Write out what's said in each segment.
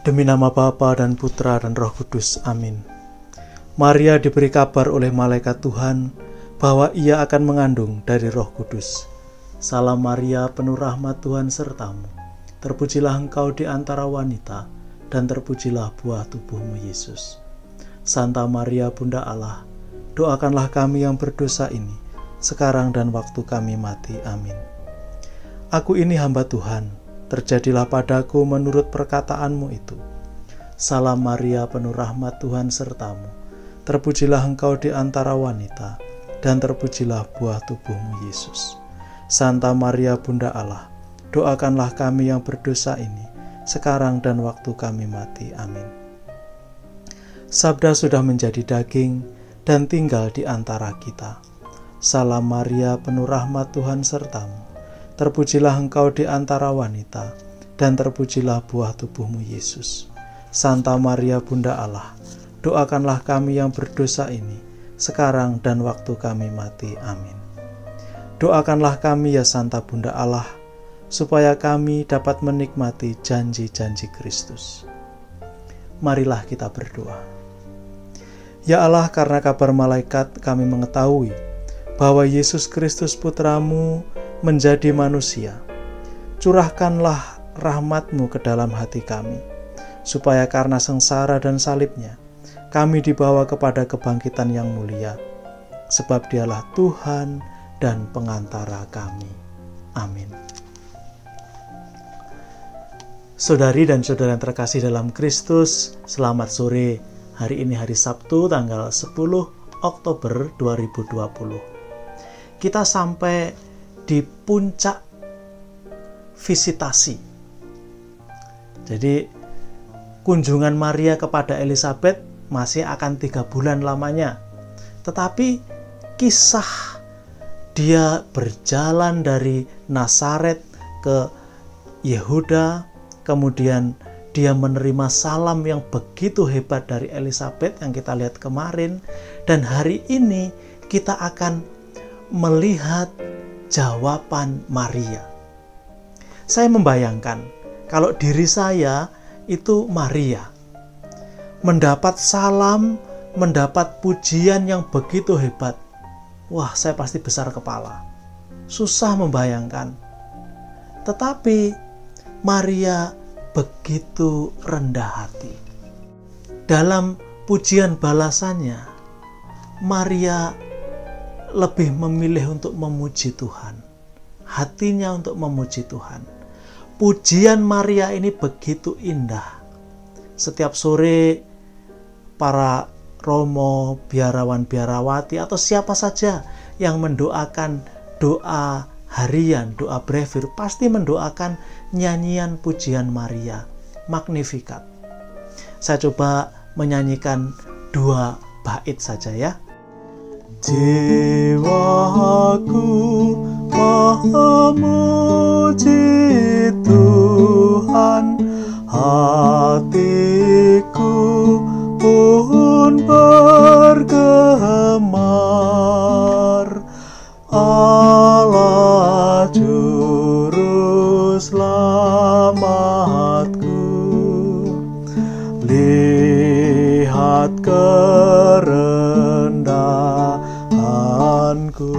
Demi nama Bapa dan Putra dan Roh Kudus. Amin. Maria diberi kabar oleh malaikat Tuhan bahwa ia akan mengandung dari Roh Kudus. Salam Maria, penuh rahmat, Tuhan sertamu. Terpujilah engkau di antara wanita, dan terpujilah buah tubuhmu, Yesus. Santa Maria, Bunda Allah, doakanlah kami yang berdosa ini, sekarang dan waktu kami mati. Amin. Aku ini hamba Tuhan, terjadilah padaku menurut perkataanmu itu. Salam Maria, penuh rahmat, Tuhan sertamu. Terpujilah engkau di antara wanita, dan terpujilah buah tubuhmu, Yesus. Santa Maria, Bunda Allah, doakanlah kami yang berdosa ini, sekarang dan waktu kami mati. Amin. Sabda sudah menjadi daging dan tinggal di antara kita. Salam Maria, penuh rahmat, Tuhan sertamu. Terpujilah engkau di antara wanita, dan terpujilah buah tubuhmu, Yesus. Santa Maria, Bunda Allah, doakanlah kami yang berdosa ini, sekarang dan waktu kami mati. Amin. Doakanlah kami ya Santa Bunda Allah, supaya kami dapat menikmati janji-janji Kristus. Marilah kita berdoa. Ya Allah, karena kabar malaikat kami mengetahui bahwa Yesus Kristus Putramu menjadi manusia. Curahkanlah rahmat-Mu ke dalam hati kami, supaya karena sengsara dan salibnya, kami dibawa kepada kebangkitan yang mulia, sebab Dialah Tuhan dan pengantara kami. Amin. Saudari dan saudara yang terkasih dalam Kristus, selamat sore. Hari ini hari Sabtu, tanggal 10 Oktober 2020. Kita sampai di puncak visitasi. Jadi, kunjungan Maria kepada Elizabeth masih akan 3 bulan lamanya. Tetapi kisah dia berjalan dari Nazaret ke Yehuda, kemudian dia menerima salam yang begitu hebat dari Elizabeth yang kita lihat kemarin, dan hari ini kita akan melihat jawaban Maria. Saya membayangkan kalau diri saya itu Maria, mendapat salam, mendapat pujian yang begitu hebat. Wah, saya pasti besar kepala. Susah membayangkan. Tetapi Maria begitu rendah hati. Dalam pujian balasannya, Maria lebih memilih untuk memuji Tuhan. Hatinya untuk memuji Tuhan. Pujian Maria ini begitu indah. Setiap sore para romo, biarawan-biarawati, atau siapa saja yang mendoakan doa harian, doa brevir, pasti mendoakan nyanyian pujian Maria, Magnificat. Saya coba menyanyikan 2 bait saja ya. Jiwaku memuji Tuhan, hatiku pun bergemar. Allah juru selamatku, lihat kerendahanku,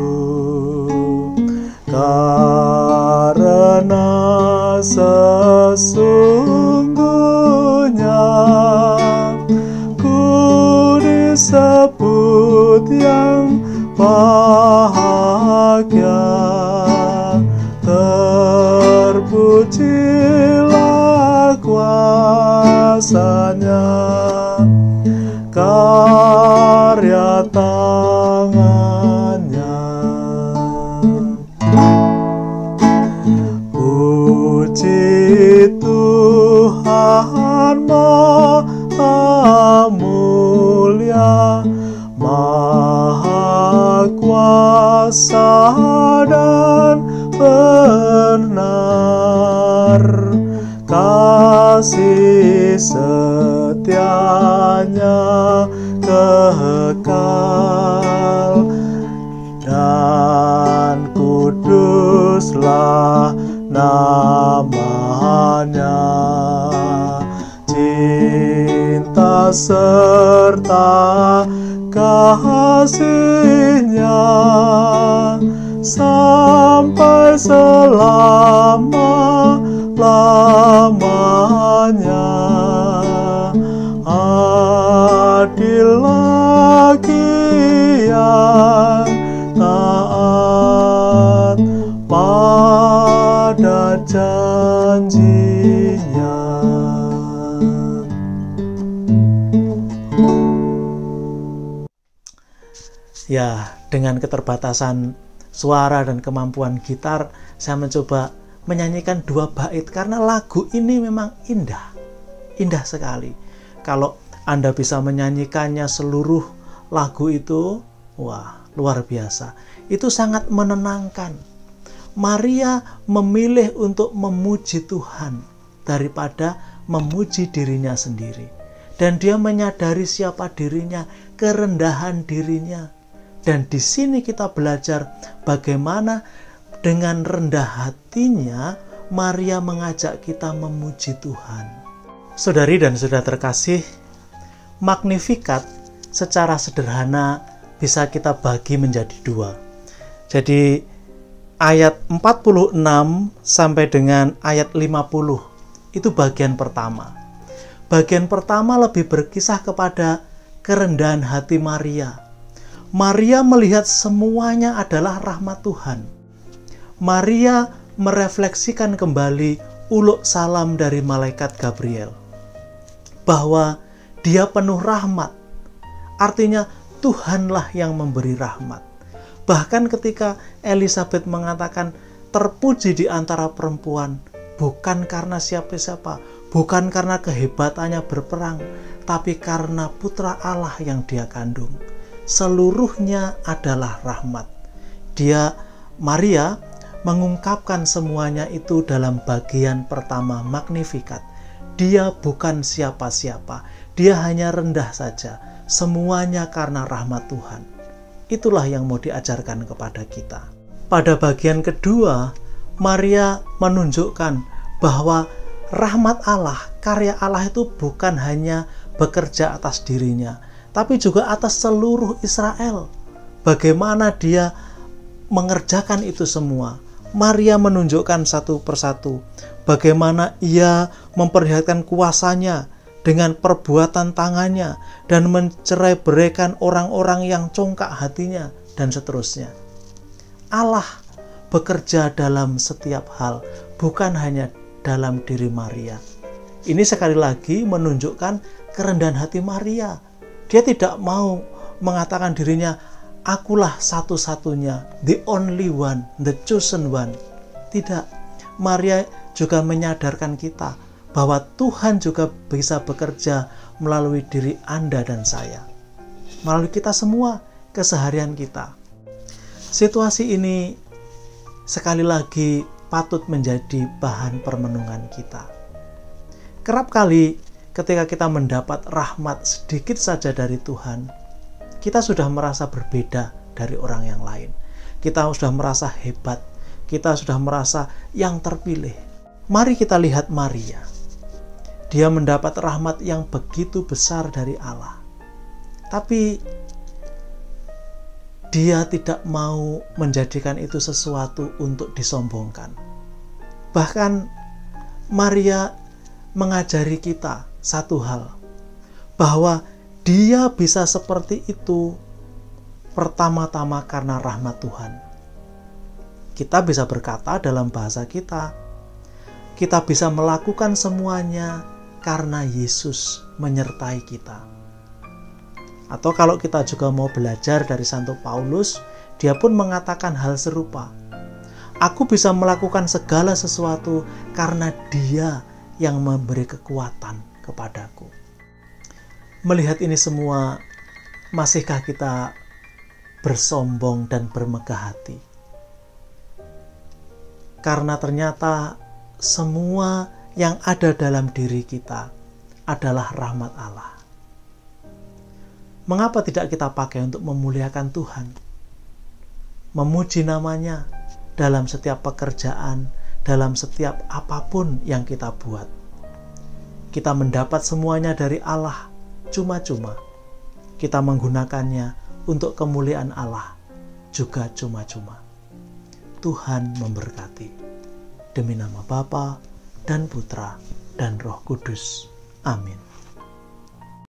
karena sesungguhnya disebut yang bahagia. Terpujilah kuasa-Nya, karya tangan-Nya. Puji Tuhan Maha Mulia, Maha Kuasa dan benar. Kasih setia-Nya kekal, dan kuduslah namanya. serta kasih-Nya sampai selama-lamanya. Adil lagi yang taat pada janji-Nya. Ya, dengan keterbatasan suara dan kemampuan gitar, saya mencoba menyanyikan 2 bait karena lagu ini memang indah. Indah sekali. Kalau Anda bisa menyanyikannya seluruh lagu itu, wah, luar biasa. Itu sangat menenangkan. Maria memilih untuk memuji Tuhan daripada memuji dirinya sendiri. Dan dia menyadari siapa dirinya, kerendahan dirinya. Dan di sini kita belajar bagaimana dengan rendah hatinya Maria mengajak kita memuji Tuhan. Saudari dan saudara terkasih, Magnificat secara sederhana bisa kita bagi menjadi 2. Jadi ayat 46 sampai dengan ayat 50 itu bagian pertama. Bagian pertama lebih berkisah kepada kerendahan hati Maria. Maria melihat semuanya adalah rahmat Tuhan. Maria merefleksikan kembali uluk salam dari malaikat Gabriel, bahwa dia penuh rahmat. Artinya Tuhanlah yang memberi rahmat. Bahkan ketika Elizabeth mengatakan terpuji di antara perempuan, bukan karena siapa-siapa, bukan karena kehebatannya berperang, tapi karena putra Allah yang dia kandung. Seluruhnya adalah rahmat. Maria mengungkapkan semuanya itu dalam bagian pertama Magnificat. Dia bukan siapa-siapa, dia hanya rendah saja. Semuanya karena rahmat Tuhan. Itulah yang mau diajarkan kepada kita. Pada bagian kedua, Maria menunjukkan bahwa rahmat Allah, karya Allah itu bukan hanya bekerja atas dirinya, tapi juga atas seluruh Israel. Bagaimana dia mengerjakan itu semua. Maria menunjukkan satu persatu bagaimana ia memperlihatkan kuasanya dengan perbuatan tangannya dan mencerai-beraikan orang-orang yang congkak hatinya dan seterusnya. Allah bekerja dalam setiap hal, bukan hanya dalam diri Maria. Ini sekali lagi menunjukkan kerendahan hati Maria. Dia tidak mau mengatakan dirinya, akulah satu-satunya, the only one, the chosen one. Tidak. Maria juga menyadarkan kita bahwa Tuhan juga bisa bekerja melalui diri Anda dan saya. Melalui kita semua, keseharian kita. Situasi ini sekali lagi patut menjadi bahan permenungan kita. Kerap kali ketika kita mendapat rahmat sedikit saja dari Tuhan, kita sudah merasa berbeda dari orang yang lain. Kita sudah merasa hebat. Kita sudah merasa yang terpilih. Mari kita lihat Maria. Dia mendapat rahmat yang begitu besar dari Allah. Tapi dia tidak mau menjadikan itu sesuatu untuk disombongkan. Bahkan Maria mengajari kita satu hal, bahwa dia bisa seperti itu pertama-tama karena rahmat Tuhan. Kita bisa berkata dalam bahasa kita bisa melakukan semuanya karena Yesus menyertai kita. Atau kalau kita juga mau belajar dari Santo Paulus, dia pun mengatakan hal serupa. Aku bisa melakukan segala sesuatu karena Dia yang memberi kekuatan kepadaku. Melihat ini semua, masihkah kita bersombong dan bermegah hati? Karena ternyata semua yang ada dalam diri kita adalah rahmat Allah. Mengapa tidak kita pakai untuk memuliakan Tuhan? Memuji namanya dalam setiap pekerjaan, dalam setiap apapun yang kita buat. Kita mendapat semuanya dari Allah, cuma-cuma. Kita menggunakannya untuk kemuliaan Allah juga cuma-cuma. Tuhan memberkati. Demi nama Bapa dan Putra dan Roh Kudus. Amin.